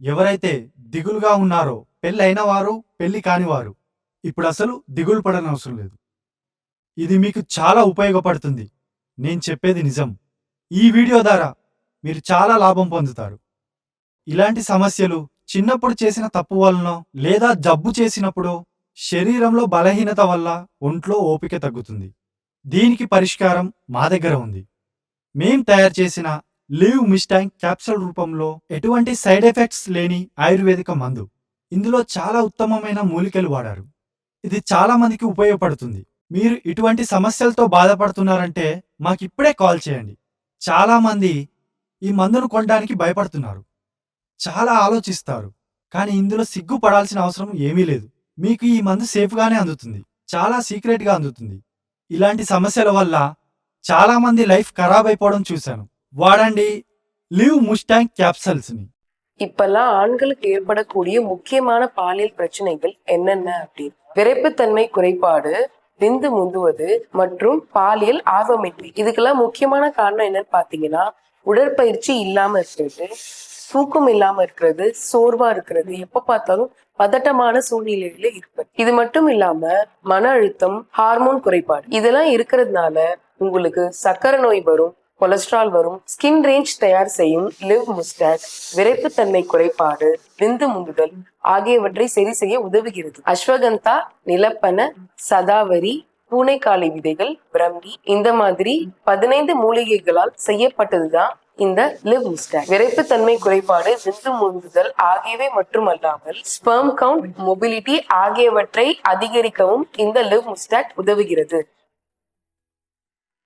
ఎవరైతే దిగులుగా ఉన్నారో, పెళ్ళైన వారు, పెళ్లి కానివారు ఇప్పుడు అసలు దిగులు పడనవసరం లేదు. ఇది మీకు చాలా ఉపయోగపడుతుంది. నేను చెప్పేది నిజం. ఈ వీడియో ద్వారా మీరు చాలా లాభం పొందుతారు. ఇలాంటి సమస్యలు చిన్నప్పుడు చేసిన తప్పు వలనో లేదా జబ్బు చేసినప్పుడో, శరీరంలో బలహీనత వల్ల ఒంట్లో ఓపిక తగ్గుతుంది. దీనికి పరిష్కారం మా దగ్గర ఉంది. మేం తయారు చేసిన లివ్ మిస్టాంగ్ క్యాప్సూల్ రూపంలో ఎటువంటి సైడ్ ఎఫెక్ట్స్ లేని ఆయుర్వేదిక మందు. ఇందులో చాలా ఉత్తమమైన మూలికలు వాడారు. ఇది చాలా మందికి ఉపయోగపడుతుంది. మీరు ఇటువంటి సమస్యలతో బాధపడుతున్నారంటే మాకిప్పుడే కాల్ చేయండి. చాలా మంది ఈ మందును కొనడానికి భయపడుతున్నారు, చాలా ఆలోచిస్తారు. కానీ ఇందులో సిగ్గుపడాల్సిన అవసరం ఏమీ లేదు. మీకు ఈ మందు సేఫ్గానే అందుతుంది, చాలా సీక్రెట్గా అందుతుంది. ఇలాంటి సమస్యల వల్ల చాలా మంది లైఫ్ ఖరాబ్ అయిపోవడం చూశాను. వాడండి లివ్ ముస్టాంగ్ క్యాప్సల్స్ని. இப்பெல்லாம் ஆண்களுக்கு ஏற்படக்கூடிய முக்கியமான பாலியல் பிரச்சனைகள் என்னென்ன அப்படின்னு விரைப்புத்தன்மை குறைபாடு, விந்து முந்துவது மற்றும் பாலியல் ஆர்வமின்மை. இதுக்கெல்லாம் முக்கியமான காரணம் என்னன்னு பாத்தீங்கன்னா உடற்பயிற்சி இல்லாம இருக்கிறது, தூக்கம் இல்லாம இருக்கிறது, சோர்வா இருக்கிறது, எப்ப பார்த்தாலும் பதட்டமான சூழ்நிலையில இருப்பது. இது மட்டும் இல்லாம மன அழுத்தம், ஹார்மோன் குறைபாடு இதெல்லாம் இருக்கிறதுனால உங்களுக்கு சக்கரை நோய் வரும், கொலஸ்ட்ரால் வரும். ஸ்கின் ரேஞ்ச் தயார் செய்யும் லிவ் முஸ்டாக் விரைப்புத்தன்மை குறைபாடு, விந்து முந்துதல் ஆகியவற்றை சரி செய்ய உதவுகிறது. அஸ்வகந்தா, நிலப்பன, சதாவரி, பூனைக்காளி விதைகள், பிரம்மி இந்த மாதிரி 15 மூலிகைகளால் செய்யப்பட்டதுதான் இந்த லிவ் முஸ்டாக். விரைப்புத்தன்மை குறைபாடு, விந்து முந்துதல் ஆகியவை மட்டுமல்லாமல் ஸ்பெர்ம் கவுண்ட், மொபிலிட்டி ஆகியவற்றை அதிகரிக்கவும் இந்த லிவ் முஸ்டாக் உதவுகிறது.